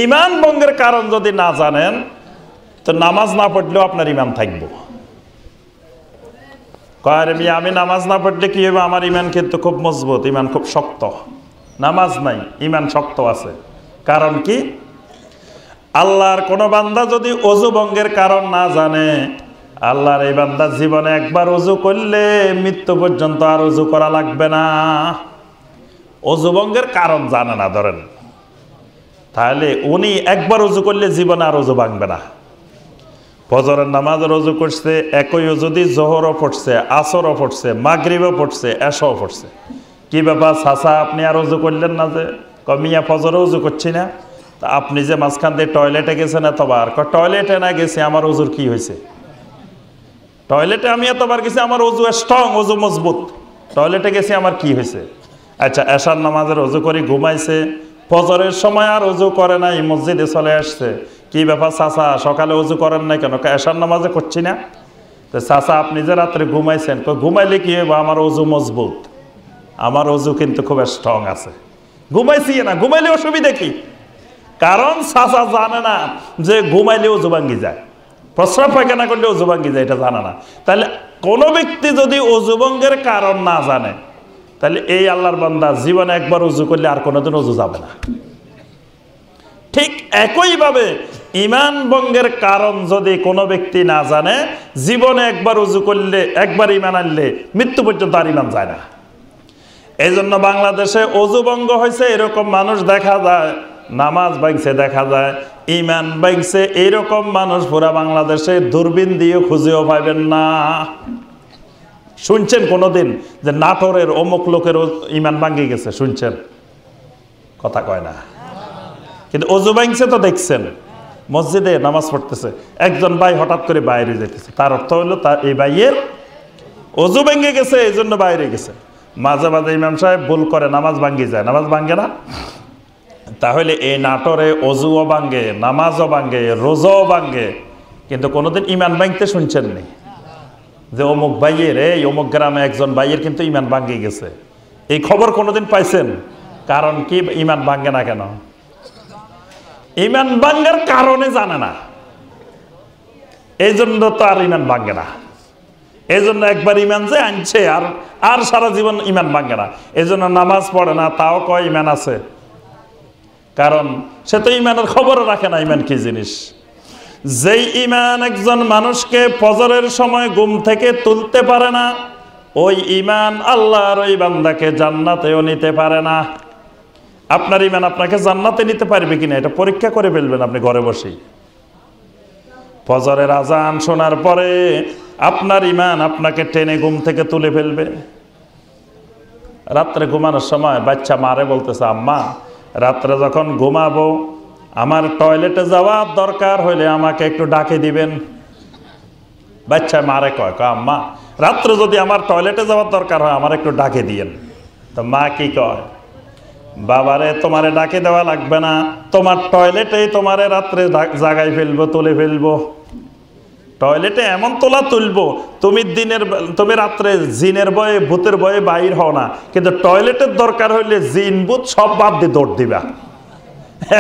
ইমান ভঙ্গের কারণ যদি না জানেন তো নামাজ না পড়লেও আপনার ইমান থাকবো। আমি নামাজ না পড়লে কি হবে? আমার ইমান কিন্তু খুব মজবুত, ইমান খুব শক্ত। নামাজ নাই, ইমান শক্ত আছে। কারণ কি? আল্লাহর কোন বান্দা যদি ওযু ভঙ্গের কারণ না জানে, আল্লাহর এই বান্দা জীবনে একবার ওযু করলে মৃত্যু পর্যন্ত আর ওযু করা লাগবে না। ওযু ভঙ্গের কারণ জানে না ধরেন, তাহলে উনি একবার ওযু করলে জীবনে আর ওযু ভাঙবে না। ফজরের নামাজের ওযু করছে, একই যদি জোহরও পড়ছে, আসরও পড়ছে, মাগরিবও পড়ছে, এশাও পড়ছে। কি ব্যাপার চাচা, আপনি আর ওযু করলেন না? যে মিয়া ফজরে ওযু করছি না। তা আপনি যে মাঝখান দিয়ে টয়লেটে গেছেন এতবার, টয়লেটে না গেছি, আমার ওযুর কি হয়েছে? টয়লেটে আমি এতবার গেছি, আমার ওযু স্ট্রং, ওযু মজবুত। টয়লেটে গেছি, আমার কি হয়েছে? আচ্ছা, এশার নামাজের ওযু করে ঘুমাইছে, ফজরের সময় আর ওযু করে নাই, মসজিদে চলে আসছে। কি ব্যাপার চাচা, সকালে ওযু করেন নাই কেন? এশার নামাজে করছি না। তো চাচা, আপনি যে রাত্রে ঘুমাইছেন, ঘুমাইলে কি হবে? আমার ওযু মজবুত, আমার ওযু কিন্তু খুব স্ট্রং আছে। ঘুমাইছি না, ঘুমাইলে অসুবিধা কি? কারণ চাচা জানে না যে ঘুমাইলে ওযু ভাঙ্গি যায়, প্রস্রাব পায়খানা করলে ওযু ভাঙ্গি যায়, এটা জানে না। তাহলে কোনো ব্যক্তি যদি ওযু ভঙ্গের কারণ না জানে, তাহলে এই আল্লাহর বান্দা জীবনে একবার ওযু করলে আর কোনোদিন ওযু যাবে না। ঠিক একইভাবে ইমান ভঙ্গের কারণ যদি কোনো ব্যক্তি না জানে, জীবনে একবার ওযু করলে, একবার ইমান আনলে মৃত্যু পর্যন্ত আর ইমান যায় না। এই জন্য বাংলাদেশে ওযু ভঙ্গ হয়েছে এরকম মানুষ দেখা যায়, নামাজ ভাঙছে দেখা যায়, ইমান ভাঙছে এইরকম মানুষ পুরা বাংলাদেশে দূরবীন দিয়ে খুঁজেও পাইবেন না। শুনছেন কোনোদিন যে নাটোরের অমুক লোকের ইমান ভাঙ্গি গেছে? শুনছেন? কথা কয় না। কিন্তু ওযু ভাঙছে তো দেখছেন, মসজিদে নামাজ পড়তেছে, একজন ভাই হঠাৎ করে বাইরে যেতেছে, তার অর্থ হলো তার এই ভাইয়ের ওযু ভেঙে গেছে, এই জন্য বাইরে গেছে। মাঝে মাঝে ইমাম সাহেব ভুল করে, নামাজ ভাঙ্গি যায়, নামাজ ভাঙ্গে না। তাহলে এই নাটোরে ওযুও ভাঙ্গে, নামাজও ভাঙ্গে, রোজাও ভাঙ্গে, কিন্তু কোনোদিন ইমান ভাঙতে শুনছেন নি যে অমুক ভাইয়ের, এই অমুক গ্রামে একজন ভাইয়ের কিন্তু ইমান ভাঙ্গি গেছে, এই খবর কোনোদিন পাইছেন? কারণ কি? ইমান ভাঙ্গে না কেন? ইমান ভাঙ্গার কারণে জানে না, এই জন্য তো আর ইমান ভাঙ্গে না। এই জন্য একবার ইমান যে আনছে আর সারা জীবন ইমান ভাঙ্গে না। এই জন্য নামাজ পড়ে না, তাও কয় ইমান আছে। কারণ সে তো ইমানের খবরও রাখে না, ইমান কি জিনিস। যেই ইমান একজন মানুষকে ফজরের সময় ঘুম থেকে তুলতে পারে না, ওই ইমান আল্লাহর ওই বান্দাকে জান্নাতেও নিতে পারে না। আপনার ইমান আপনাকে জান্নাতে নিতে পারবে কিনা এটা পরীক্ষা করে ফেলবেন আপনি ঘরে বসেই। ফজরের আজান শোনার পরে আপনার ইমান আপনাকে টেনে ঘুম থেকে তুলে ফেলবে। রাত্রে ঘুমানোর সময় বাচ্চা মারে বলতেছে, আম্মা রাত্রে যখন ঘুমাবো আমার টয়লেটে যাওয়ার দরকার হইলে আমাকে একটু ডাকে দিবেন। বাচ্চা মারে কয়, আম্মা রাত্রে যদি আমার টয়লেটে যাওয়ার দরকার হয় আমার একটু ডাকে দিয়েন। তো মা কি কয়, বাবারে তোমারে ডাকে দেওয়া লাগবে না, তোমার টয়লেটেই তোমারে রাত্রে জাগাই ফেলবো, তুলে ফেলবো। টয়লেটে এমন তোলা তুলবো তুমি রাত্রে জিনের ভয়ে, ভূতের ভয়ে বাইর হও না, কিন্তু টয়লেটের দরকার হইলে জিন ভূত সব বাদ দিয়ে দৌড় দিবা,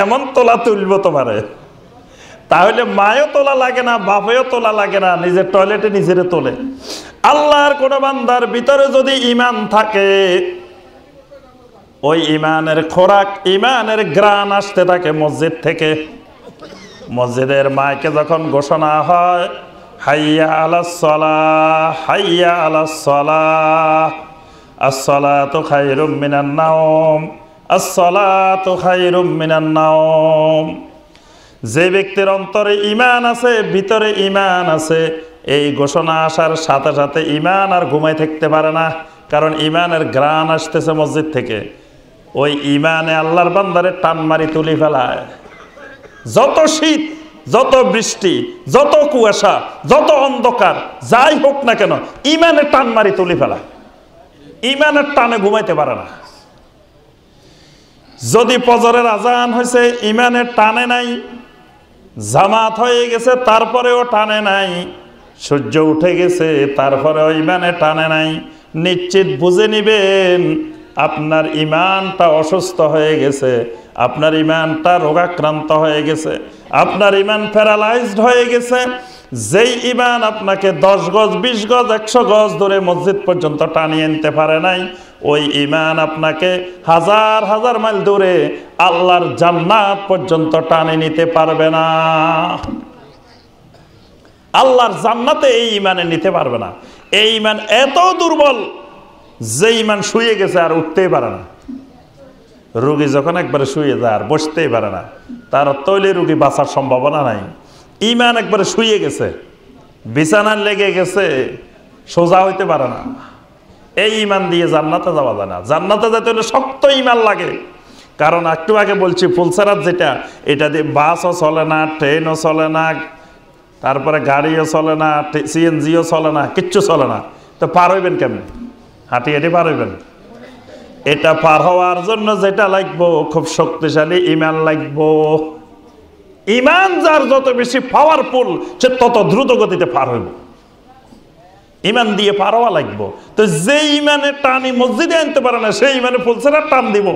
এমন তোলা তুলবো তোমারে। তাহলে মায়ও তোলা লাগে না, বাপেও তোলা লাগে না, নিজের টয়লেটে নিজেরে তোলে। আল্লাহর কোন বান্দার ভিতরে যদি ইমান থাকে, ওই ইমানের খোরাক, ইমানের গ্রাণ আসতে থাকে মসজিদ থেকে। মসজিদের মাইকে যখন ঘোষণা হয়, হাইয়া আলাস সালাহ, হাইয়া আলাস সালাহ, আস-সালাতু খায়রুম মিনান নাওম, আস-সালাতু খায়রুম মিনান নাওম। যে ব্যক্তির অন্তরে ঈমান আছে, ভিতরে ঈমান আছে, এই ঘোষণা আসার সাথে সাথে ঈমান আর ঘুমায় থাকতে পারে না, কারণ ঈমানের ঘ্রাণ আসতেছে মসজিদ থেকে। ওই ঈমানে আল্লাহর বান্দারে টান মারি তুলি ফেলায়। যত শীত, যত বৃষ্টি, যত কুয়াশা, যত অন্ধকার যাই হোক না কেন, ঈমানের টান মারি তুলি ফেলায়। ঈমানের টানে ঘুমাইতে পারে না। যদি ফজরের আজান হয়েছে ঈমানের টানে নাই, জামাত হয়ে গেছে তারপরেও টানে নাই, সূর্য উঠে গেছে তারপরেও ঈমানে টানে নাই, নিশ্চিত বুঝে নিবেন আপনার ইমানটা অসুস্থ হয়ে গেছে, আপনার ইমানটা রোগাক্রান্ত হয়ে গেছে, আপনার ইমান প্যারালাইজড হয়ে গেছে। যেই ইমান আপনাকে 10 গজ 20 গজ 100 গজ ধরে মসজিদ পর্যন্ত টানিয়ে আনতে পারে নাই, ওই ইমান আপনাকে হাজার হাজার মাইল দূরে আল্লাহর জান্নাত পর্যন্ত টানে নিতে পারবে না। আল্লাহর জান্নাতে এই ইমানে নিতে পারবে না। এই ইমান এত দুর্বল যে ইমান শুয়ে গেছে আর উঠতেই পারে না। রোগী যখন একবারে শুয়ে যায় আর বসতেই পারে না, তার তৈলে রোগী বাঁচার সম্ভাবনা নাই। ইমান একবারে শুয়ে গেছে, বিছানার লেগে গেছে, সোজা হইতে পারে না। এই ইমান দিয়ে জান্নাতে যাওয়া যায় না। জান্নাতে যেতে হলে শক্ত ইমান লাগে। কারণ একটু আগে বলছি ফুলসেরাত যেটা, এটা দিয়ে বাসও চলে না, ট্রেনও চলে না, তারপরে গাড়িও চলে না, সিএনজিও চলে না, কিচ্ছু চলে না। তো পার হইবেন কেমন? হাঁটি হাঁটি পার হইবেন? এটা পার হওয়ার জন্য যেটা লাগবো খুব শক্তিশালী ইমান লাগবো। ইমান যার যত বেশি পাওয়ারফুল সে তত দ্রুত গতিতে পার হইব। ইমান দিয়ে পার হওয়া লাগবো। তো যে ইমানে টানি মসজিদে আনতে পারে না, সেই ইমানে ফুলসেরাত টান দিব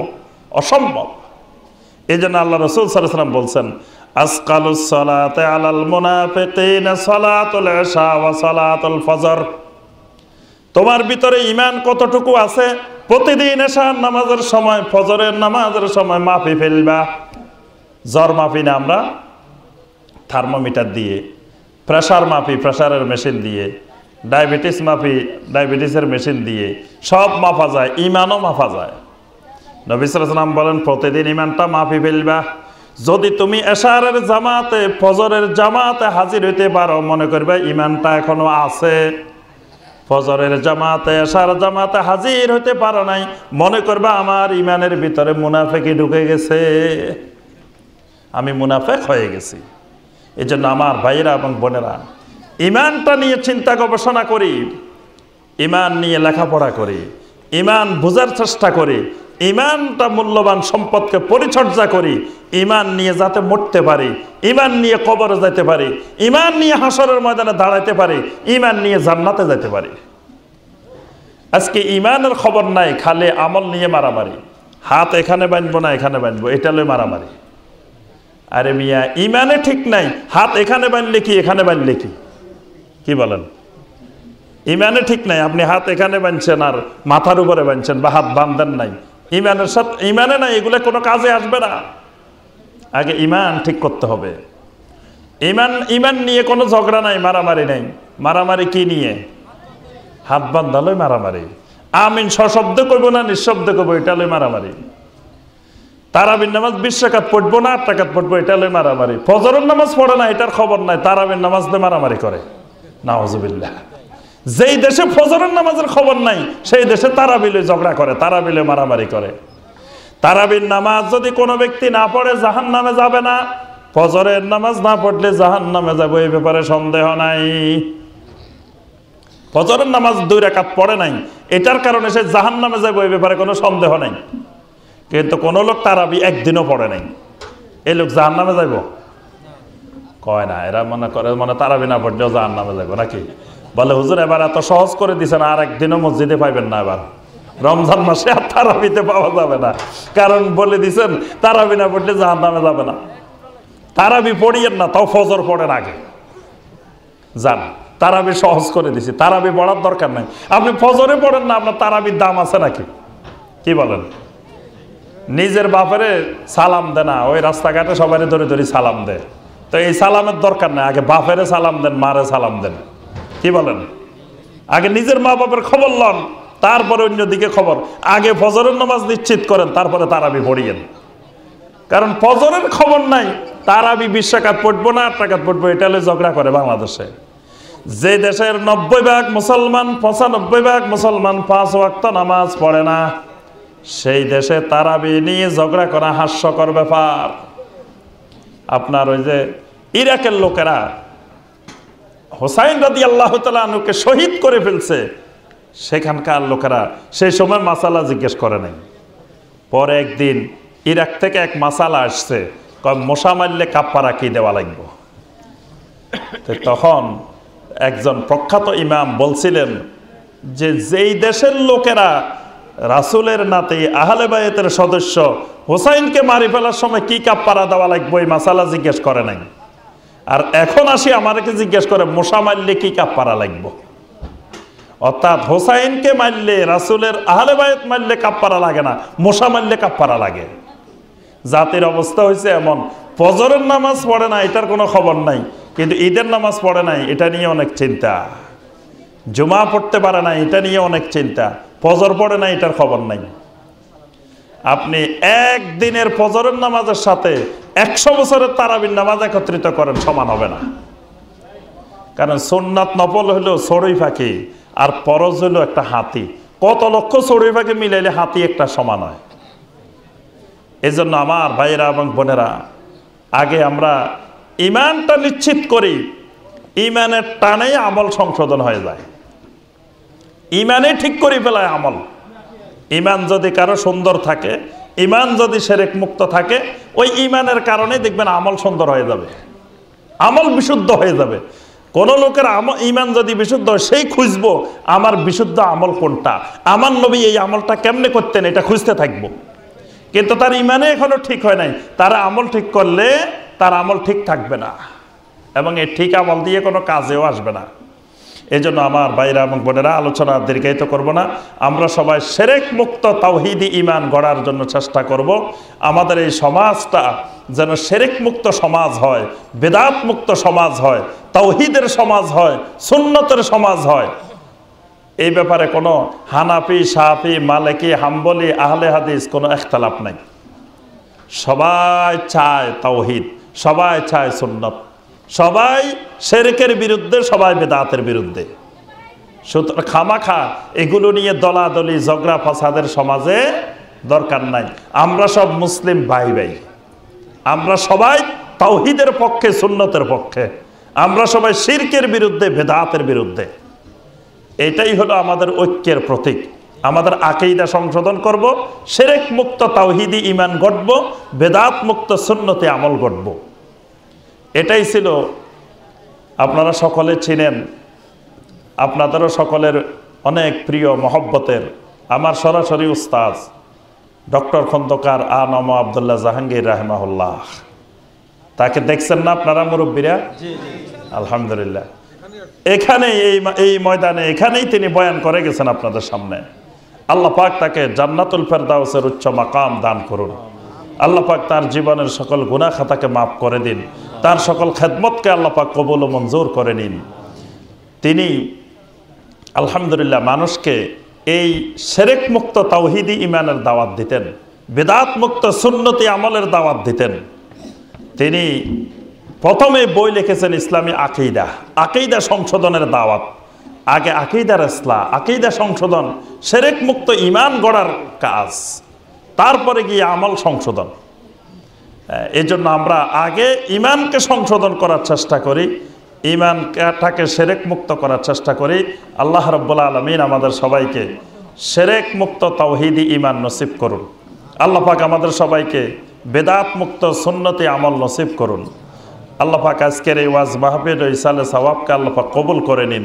অসম্ভব। এই জন্য আল্লাহ রাসূল সাল্লাল্লাহু আলাইহি ওয়াসাল্লাম বলছেন, আসকালুস সালাতে আলাল মুনাফিকিনা সালাতুল ইশা ওয়া সালাতুল ফজর। তোমার ভিতরে ইমান কতটুকু আছে, প্রতিদিন এশার নামাজের সময়, ফজরের নামাজের সময় মাপি ফেলবা। জ্বর মাপি না আমরা থার্মোমিটার দিয়ে, প্রেসার মাপি প্রেসারের মেশিন দিয়ে, ডায়াবেটিস মাপি ডায়াবেটিসের মেশিন দিয়ে, সব মাপা যায়, ইমানও মাপা যায়। নবী সাল্লাল্লাহু আলাইহি ওয়াসাল্লাম বলেন প্রতিদিন ইমানটা মাপি ফেলবা। যদি তুমি এশারের জামাতে ফজরের জামাতে হাজির হইতে পারো, মনে করবে ইমানটা এখনো আছে। ফজরের জামাতে এশার জামাতে হাজির হইতে পারো নাই, মনে করবে আমার ইমানের ভিতরে মুনাফিকি ঢুকে গেছে, আমি মুনাফিক হয়ে গেছি। এই জন্য আমার ভাইয়েরা এবং বোনেরা, ইমানটা নিয়ে চিন্তা গবেষণা করি, ইমান নিয়ে লেখাপড়া করি, ইমান বোঝার চেষ্টা করি, ইমানটা মূল্যবান সম্পদকে পরিচর্যা করি, ইমান নিয়ে যাতে মরতে পারি, ইমান নিয়ে কবরে যেতে পারি, ইমান নিয়ে হাসরের ময়দানে দাঁড়াইতে পারি, ইমান নিয়ে জান্নাতে যেতে পারি। আজকে ইমানের খবর নাই, খালি আমল নিয়ে মারামারি। হাত এখানে বাঁধবো না এখানে বাঁধবো, এটা লই মারামারি। আরে মিয়া, ইমানে ঠিক নাই, হাত এখানে বাঁধলে কি এখানে বাঁধলে কি? কি বলেন? ইমানে ঠিক নাই, আপনি হাত এখানে বাঁধছেন আর মাথার উপরে বাঁধছেন, বা হাত বাঁধেন নাই, ইমানের সাথে ইমানে নাই, এগুলো কোনো কাজে আসবে না। আগে ইমান ঠিক করতে হবে। ইমান নিয়ে কোনো ঝগড়া নাই, মারামারি নাই। মারামারি কি নিয়ে? হাত বান্ধালই মারামারি। আমিন সশব্দ করবো না নিঃশব্দ করবো, এটা লই মারামারি। তারাবির নামাজ 20 রাকাত পড়বো না 8 রাকাত পড়বো, এটা লই মারামারি। ফজরের নামাজ পড়ে না, এটার খবর নাই, তারাবির নামাজ দিয়ে মারামারি করে। নাউজুবিল্লাহ। যেই দেশে ফজরের নামাজের খবর নাই, সেই দেশে তারাবিলে ঝগড়া করে, তারাবিলে মারামারি করে। তারাবির নামাজ যদি কোনো ব্যক্তি না পড়ে জাহান্নামে যাবে না, ফজরের নামাজ না পড়লে জাহান্নামে যাবে, এই ব্যাপারে সন্দেহ নাই। ফজরের নামাজ 2 রাকাত পড়ে নাই, এটার কারণে সে জাহান্নামে যাবে, এই ব্যাপারে কোনো সন্দেহ নাই। কিন্তু কোন লোক তারাবি একদিনও পড়ে নাই, এই লোক জাহান্নামে যাইব? কয় না, এরা মনে করে মানে তারাবি না পড়লেও জাহান্নামে যাইব নাকি? বলে হুজুর এবার এত সহজ করে দিছেন, আর একদিনও মসজিদে পাইবেন না, এবার রমজান মাসে আর তারাবিতে পাওয়া যাবে না, কারণ বলে দিছেন তারাবি না পড়লে জাহান্নামে যাবে না। তারাবি পড়িয়েন না, তাও ফজর পড়েন আগে, যান। তারাবি সহজ করে দিছি, তারাবি পড়ার দরকার নাই। আপনি ফজরে পড়েন না, আপনার তারাবির দাম আছে নাকি? কি বলেন? নিজের বাপেরে সালাম দে না, ওই রাস্তাঘাটে সবাই ধরে ধরে সালাম দেয়, তো এই সালামের দরকার নাই। আগে বাপেরে সালাম দেন, মারে সালাম দেন। কি বলেন? আগে নিজের মা বাপের খবর লন, তারপরে অন্যদিকে খবর। আগে ফজরের নামাজ নিশ্চিত করেন, তারপরে তারাবি পড়িয়েন। কারণ ফজরের খবর নাই, তারাবি 20 রাকাত পড়বো না 8 রাকাত পড়বো, এটা হলে ঝগড়া করে বাংলাদেশে। যে দেশের 90 ভাগ মুসলমান 95 ভাগ মুসলমান 5 ওয়াক্ত নামাজ পড়ে না, সেই দেশে তারাবি নিয়ে ঝগড়া করা হাস্যকর ব্যাপার। আপনার ওই যে ইরাকের লোকেরা হোসাইন রাদিয়াল্লাহু তাআলা আনহুকে শহীদ করে ফেলছে, সেখানকার লোকেরা সেই সময় মাসালা জিজ্ঞেস করে নাই। পরে একদিন ইরাক থেকে এক মাসালা আসছে, মশা মারলে কাফারা কি দেওয়া লাগবে। তখন একজন প্রখ্যাত ইমাম বলছিলেন যে যেই দেশের লোকেরা রাসূলের নাতি আহলে বায়তের সদস্য হুসাইনকে মারি ফেলার সময় কি কাফারা দেওয়া লাগবে এই মাসালা জিজ্ঞেস করে নাই। আর এখন আসি আমাদেরকে জিজ্ঞেস করে মশা মারলে কি কাফারা লাগবে। অর্থাৎ হুসাইনকে মারলে রাসূলের আহলে বায়ত মারলে কাফারা লাগে না, মশা মারলে কাফারা লাগে। জাতির অবস্থা হয়েছে এমন, ফজরের নামাজ পড়ে না এটার কোনো খবর নাই, কিন্তু ঈদের নামাজ পড়ে নাই এটা নিয়ে অনেক চিন্তা। জুমা পড়তে পারে না এটা নিয়ে অনেক চিন্তা, ফজর পড়ে না এটার খবর নাই। আপনি একদিনের ফজরের নামাজের সাথে 100 বছরের তারাবির নামাজ একত্রিত করেন, সমান হবে না। কারণ সুন্নাত নফল হলো চড়ুই পাখি আর ফরজ হলো একটা হাতি। কত লক্ষ চড়ুই পাখি মিলাইলে হাতি একটা সমান হয়। এই জন্য আমার ভাইয়েরা এবং বোনেরা, আগে আমরা ইমানটা নিশ্চিত করি। ইমানের টানেই আমল সংশোধন হয়ে যায়, ইমানে ঠিক করে ফেলায় আমল। ইমান যদি কারো সুন্দর থাকে, ইমান যদি শিরক মুক্ত থাকে, ওই ইমানের কারণে দেখবেন আমল সুন্দর হয়ে যাবে, আমল বিশুদ্ধ হয়ে যাবে। কোন লোকের ইমান যদি বিশুদ্ধ হয়, সেই খুঁজবো আমার বিশুদ্ধ আমল কোনটা, আমার নবী এই আমলটা কেমনে করতেন, এটা খুঁজতে থাকবো। কিন্তু তার ইমানে এখনো ঠিক হয় নাই, তার আমল ঠিক করলে তার আমল ঠিক থাকবে না, এবং এই ঠিক আমল দিয়ে কোনো কাজেও আসবে না। এই জন্য আমার ভাইরা এবং বোনেরা, আলোচনা দীর্ঘায়িত করব না, আমরা সবাই শিরক মুক্ত তাওহীদি ঈমান গড়ার জন্য চেষ্টা করব। আমাদের এই সমাজটা যেন শিরক মুক্ত সমাজ হয়, বিদআত মুক্ত সমাজ হয়, তাওহীদের সমাজ হয়, সুন্নতের সমাজ হয়। এই ব্যাপারে কোনো হানাফি, শাফি, মালিকি, হাম্বলি, আহলে হাদিস কোনো ইখতিলাফ নাই। সবাই চায় তাওহীদ, সবাই চায় সুন্নত, সবাই শিরকের বিরুদ্ধে, সবাই বিদআতের বিরুদ্ধে। সুতরাং খামাখা এগুলো নিয়ে দলাদলি, ঝগড়া ফাসাদের সমাজে দরকার নাই। আমরা সব মুসলিম ভাই ভাই, আমরা সবাই তাওহীদের পক্ষে, সুন্নতের পক্ষে। আমরা সবাই শিরকের বিরুদ্ধে, বিদআতের বিরুদ্ধে। এটাই হলো আমাদের ঐক্যের প্রতীক। আমাদের আকীদা সংশোধন করব, শিরক মুক্ত তাওহীদি ঈমান গড়ব, বিদআত মুক্ত সুন্নতে আমল গড়ব। এটাই ছিল, আপনারা সকলে চিনেন, আপনাদেরও সকলের অনেক প্রিয় মহব্বতের আমার সরাসরি উস্তাদ ডক্টর খন্দকার আ.ন.ম আব্দুল্লাহ জাহাঙ্গীর রাহিমাহুল্লাহ। তাকে দেখছেন না আপনারা মুরব্বীরা? আলহামদুলিল্লাহ। এখানে এই ময়দানে এখানেই তিনি বয়ান করে গেছেন আপনাদের সামনে। আল্লাহ পাক তাকে জান্নাতুল ফেরদাউসের উচ্চ মাকাম দান করুন। আল্লাহ পাক তার জীবনের সকল গুনাহ খাতাকে মাফ করে দিন, তার সকল খেদমতকে আল্লাহ পাক কবুল ও মঞ্জুর করে নিন। তিনি আলহামদুলিল্লাহ মানুষকে এই শিরক মুক্ত তাওহীদি ঈমানের দাওয়াত দিতেন, বিদআত মুক্ত সুন্নতি আমলের দাওয়াত দিতেন। তিনি প্রথমে বই লিখেছেন ইসলামী আকীদা, আকীদা সংশোধনের দাওয়াত। আগে আকীদার ইসলাহ, আকীদা সংশোধন, শিরক মুক্ত ঈমান গড়ার কাজ, তারপরে গিয়ে আমল সংশোধন। এই জন্য আমরা আগে ঈমানকে সংশোধন করার চেষ্টা করি, ঈমানটাকে শিরক মুক্ত করার চেষ্টা করি। আল্লাহ রাব্বুল আলামিন আমাদের সবাইকে শিরক মুক্ত তাওহীদি ঈমান নসিব করুন। আল্লাহ পাক আমাদের সবাইকে বিদআত মুক্ত সুন্নতি আমল নসিব করুন। আল্লাহ পাক আজকের এই ওয়াজ মাহফিল ও ইসালে সওয়াবকে আল্লাহ পাক কবুল করে নিন।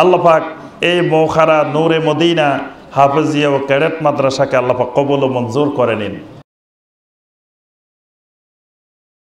আল্লাহ পাক এই মৌখারা নূরে মদিনা হাফেজিয়া ও ক্যাডেট মাদ্রাসাকে আল্লাহ পাক কবুল ও মঞ্জুর করে নিন।